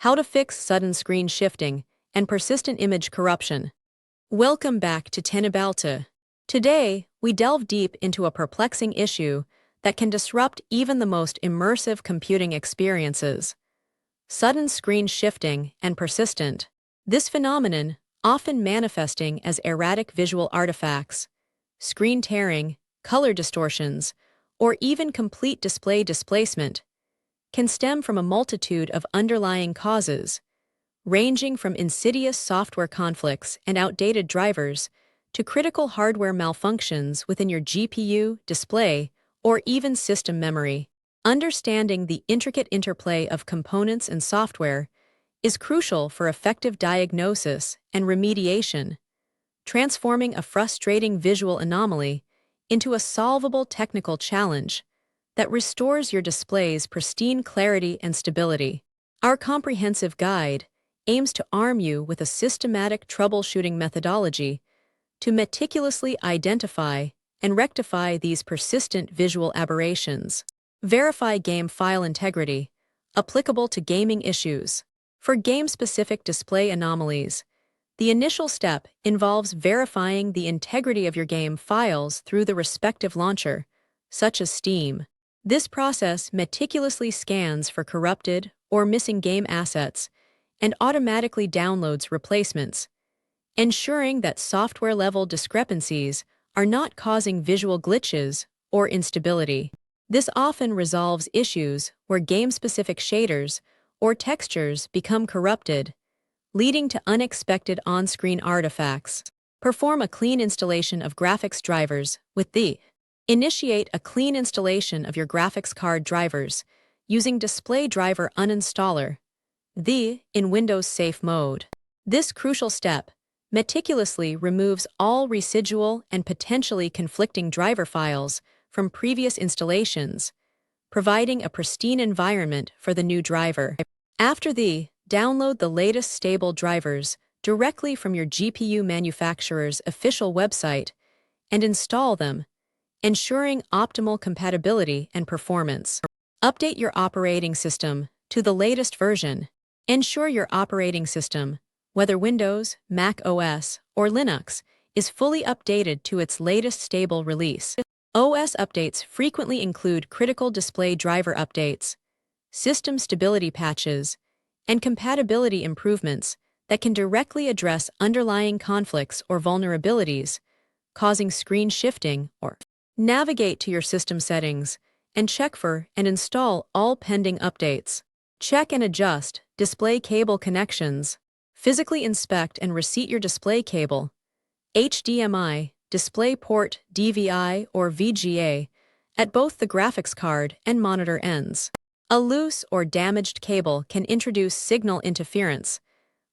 How to fix sudden screen shifting and persistent image corruption. Welcome back to Tenabalta. Today, we delve deep into a perplexing issue that can disrupt even the most immersive computing experiences. Sudden screen shifting and persistent. This phenomenon, often manifesting as erratic visual artifacts, screen tearing, color distortions, or even complete display displacement, can stem from a multitude of underlying causes, ranging from insidious software conflicts and outdated drivers to critical hardware malfunctions within your GPU, display, or even system memory. Understanding the intricate interplay of components and software is crucial for effective diagnosis and remediation, transforming a frustrating visual anomaly into a solvable technical challenge that restores your display's pristine clarity and stability. Our comprehensive guide aims to arm you with a systematic troubleshooting methodology to meticulously identify and rectify these persistent visual aberrations. Verify game file integrity, applicable to gaming issues. For game-specific display anomalies, the initial step involves verifying the integrity of your game files through the respective launcher, such as Steam. This process meticulously scans for corrupted or missing game assets and automatically downloads replacements, ensuring that software-level discrepancies are not causing visual glitches or instability. This often resolves issues where game-specific shaders or textures become corrupted, leading to unexpected on-screen artifacts. Perform a clean installation of graphics drivers with the Initiate a clean installation of your graphics card drivers using Display Driver Uninstaller, in Windows Safe Mode. This crucial step meticulously removes all residual and potentially conflicting driver files from previous installations, providing a pristine environment for the new driver. After download the latest stable drivers directly from your GPU manufacturer's official website and install them, ensuring optimal compatibility and performance. Update your operating system to the latest version. Ensure your operating system, whether Windows, Mac OS, or Linux, is fully updated to its latest stable release. OS updates frequently include critical display driver updates, system stability patches, and compatibility improvements that can directly address underlying conflicts or vulnerabilities, causing screen shifting or navigate to your system settings and check for and install all pending updates. Check and adjust display cable connections. Physically inspect and reseat your display cable, HDMI, DisplayPort, DVI, or VGA, at both the graphics card and monitor ends. A loose or damaged cable can introduce signal interference,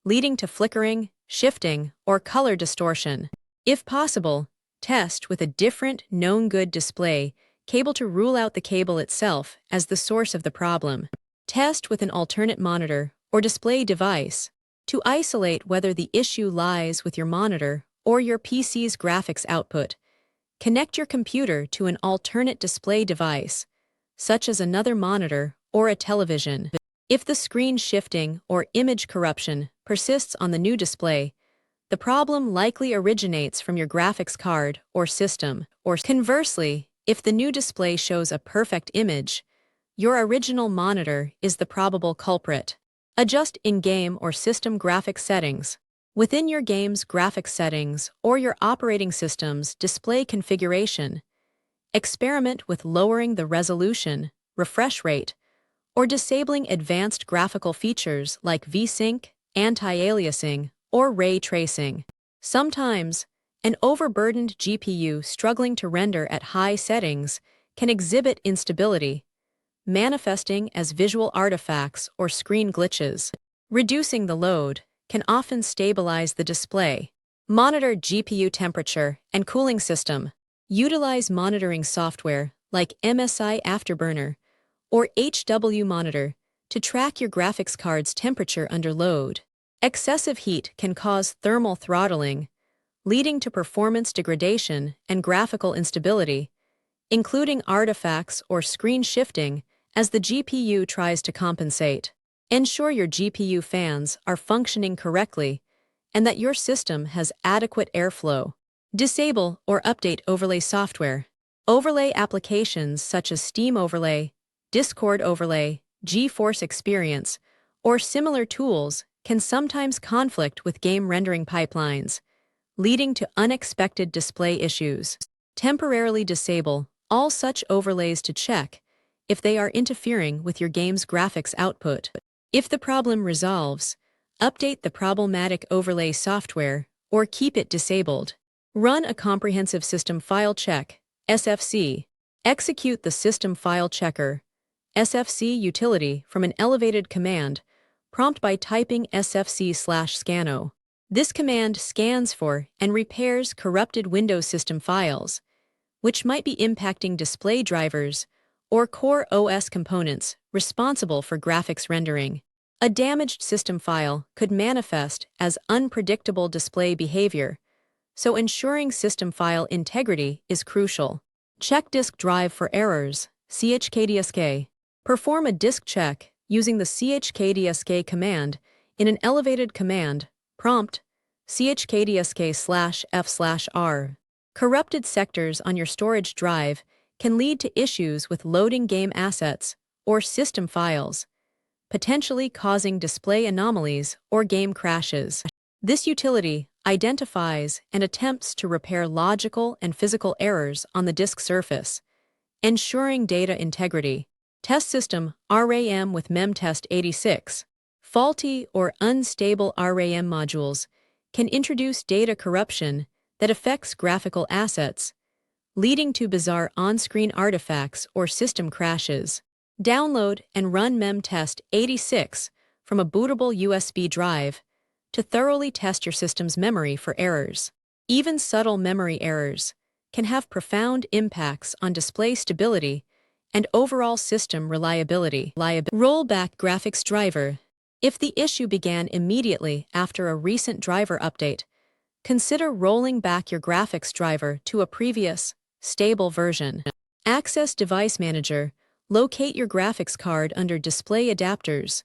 leading to flickering, shifting, or color distortion. If possible, test with a different known good display cable to rule out the cable itself as the source of the problem. Test with an alternate monitor or display device to isolate whether the issue lies with your monitor or your PC's graphics output. Connect your computer to an alternate display device, such as another monitor or a television. If the screen shifting or image corruption persists on the new display, the problem likely originates from your graphics card or system. Or conversely, if the new display shows a perfect image, your original monitor is the probable culprit. Adjust in-game or system graphics settings. Within your game's graphics settings or your operating system's display configuration, experiment with lowering the resolution, refresh rate, or disabling advanced graphical features like VSync, anti-aliasing, or ray tracing. Sometimes, an overburdened GPU struggling to render at high settings can exhibit instability, manifesting as visual artifacts or screen glitches. Reducing the load can often stabilize the display. Monitor GPU temperature and cooling system. Utilize monitoring software like MSI Afterburner or HW Monitor to track your graphics card's temperature under load. Excessive heat can cause thermal throttling, leading to performance degradation and graphical instability, including artifacts or screen shifting as the GPU tries to compensate. Ensure your GPU fans are functioning correctly and that your system has adequate airflow. Disable or update overlay software. Overlay applications such as Steam Overlay, Discord Overlay, GeForce Experience, or similar tools can sometimes conflict with game rendering pipelines, leading to unexpected display issues. Temporarily disable all such overlays to check if they are interfering with your game's graphics output. If the problem resolves, update the problematic overlay software or keep it disabled. Run a comprehensive system file check, SFC. Execute the system file checker, SFC utility from an elevated command prompt by typing sfc/scano. This command scans for and repairs corrupted Windows system files, which might be impacting display drivers or core OS components responsible for graphics rendering. A damaged system file could manifest as unpredictable display behavior, so ensuring system file integrity is crucial. Check disk drive for errors, CHKDSK. Perform a disk check using the CHKDSK command in an elevated command prompt, chkdsk/f/r. Corrupted sectors on your storage drive can lead to issues with loading game assets or system files, potentially causing display anomalies or game crashes. This utility identifies and attempts to repair logical and physical errors on the disk surface, ensuring data integrity. Test system RAM with memtest86. Faulty or unstable RAM modules can introduce data corruption that affects graphical assets, leading to bizarre on-screen artifacts or system crashes. Download and run memtest86 from a bootable USB drive to thoroughly test your system's memory for errors. Even subtle memory errors can have profound impacts on display stability and overall system reliability. Rollback graphics driver. If the issue began immediately after a recent driver update, consider rolling back your graphics driver to a previous, stable version. Access Device Manager. Locate your graphics card under Display Adapters.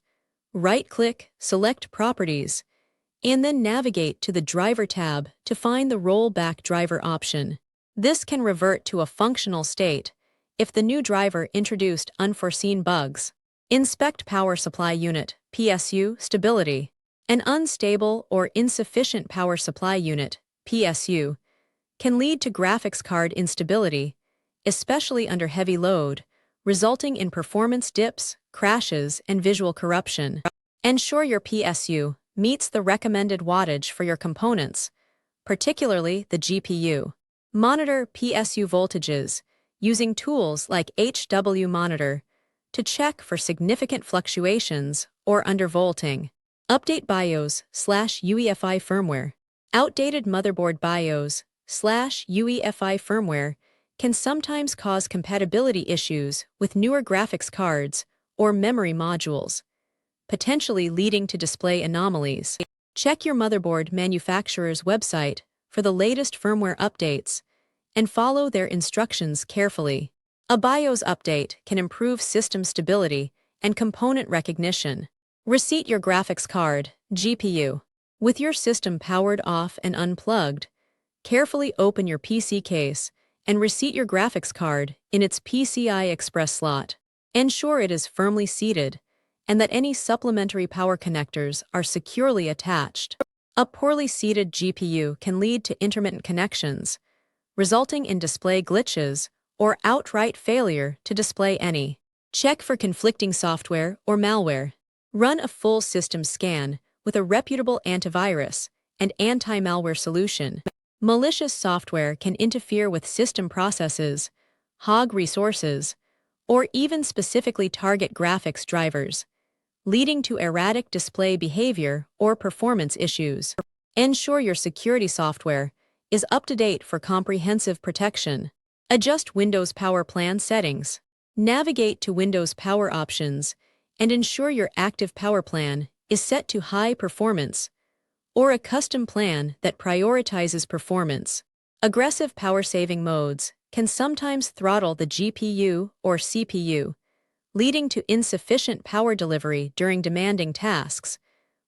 Right-click, select Properties, and then navigate to the Driver tab to find the Rollback driver option. This can revert to a functional state if the new driver introduced unforeseen bugs. Inspect Power Supply Unit, PSU, stability. An unstable or insufficient power supply unit, PSU, can lead to graphics card instability, especially under heavy load, resulting in performance dips, crashes, and visual corruption. Ensure your PSU meets the recommended wattage for your components, particularly the GPU. Monitor PSU voltages using tools like HW Monitor to check for significant fluctuations or undervolting. Update BIOS/UEFI firmware. Outdated motherboard BIOS/UEFI firmware can sometimes cause compatibility issues with newer graphics cards or memory modules, potentially leading to display anomalies. Check your motherboard manufacturer's website for the latest firmware updates and follow their instructions carefully. A BIOS update can improve system stability and component recognition. Reseat your graphics card, GPU. With your system powered off and unplugged, carefully open your PC case and reseat your graphics card in its PCI Express slot. Ensure it is firmly seated and that any supplementary power connectors are securely attached. A poorly seated GPU can lead to intermittent connections, resulting in display glitches or outright failure to display any. Check for conflicting software or malware. Run a full system scan with a reputable antivirus and anti-malware solution. Malicious software can interfere with system processes, hog resources, or even specifically target graphics drivers, leading to erratic display behavior or performance issues. Ensure your security software is up to date for comprehensive protection. Adjust Windows Power Plan settings. Navigate to Windows Power Options and ensure your active power plan is set to high performance or a custom plan that prioritizes performance. Aggressive power-saving modes can sometimes throttle the GPU or CPU, leading to insufficient power delivery during demanding tasks,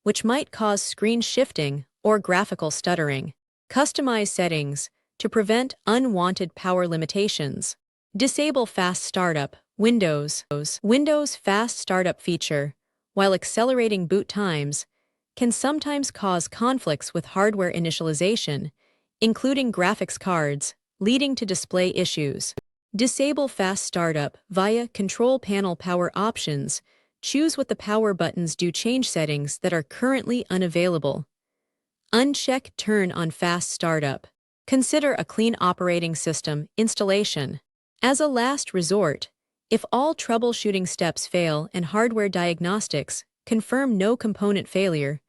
which might cause screen shifting or graphical stuttering. Customize settings to prevent unwanted power limitations. Disable fast startup. Windows fast startup feature, while accelerating boot times, can sometimes cause conflicts with hardware initialization, including graphics cards, leading to display issues. Disable fast startup via Control Panel Power Options. Choose what the power buttons do. Change settings that are currently unavailable. Uncheck Turn on fast startup. Consider a clean operating system installation. As a last resort, if all troubleshooting steps fail and hardware diagnostics confirm no component failure,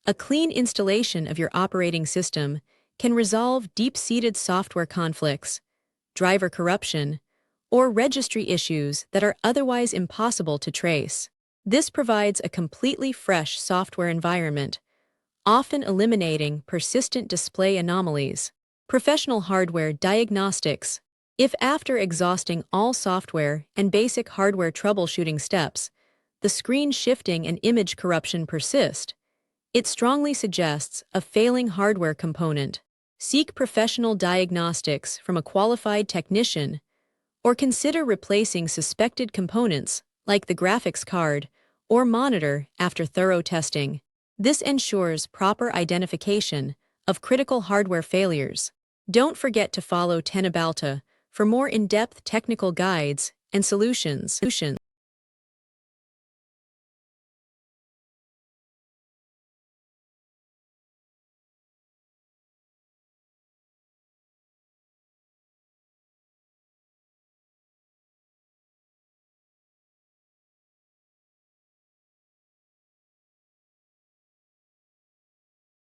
a clean installation of your operating system can resolve deep-seated software conflicts, driver corruption, or registry issues that are otherwise impossible to trace. This provides a completely fresh software environment, often eliminating persistent display anomalies. Professional hardware diagnostics. If after exhausting all software and basic hardware troubleshooting steps, the screen shifting and image corruption persist, it strongly suggests a failing hardware component. Seek professional diagnostics from a qualified technician, or consider replacing suspected components like the graphics card or monitor after thorough testing. This ensures proper identification of critical hardware failures. Don't forget to follow Tenabalta for more in-depth technical guides and solutions.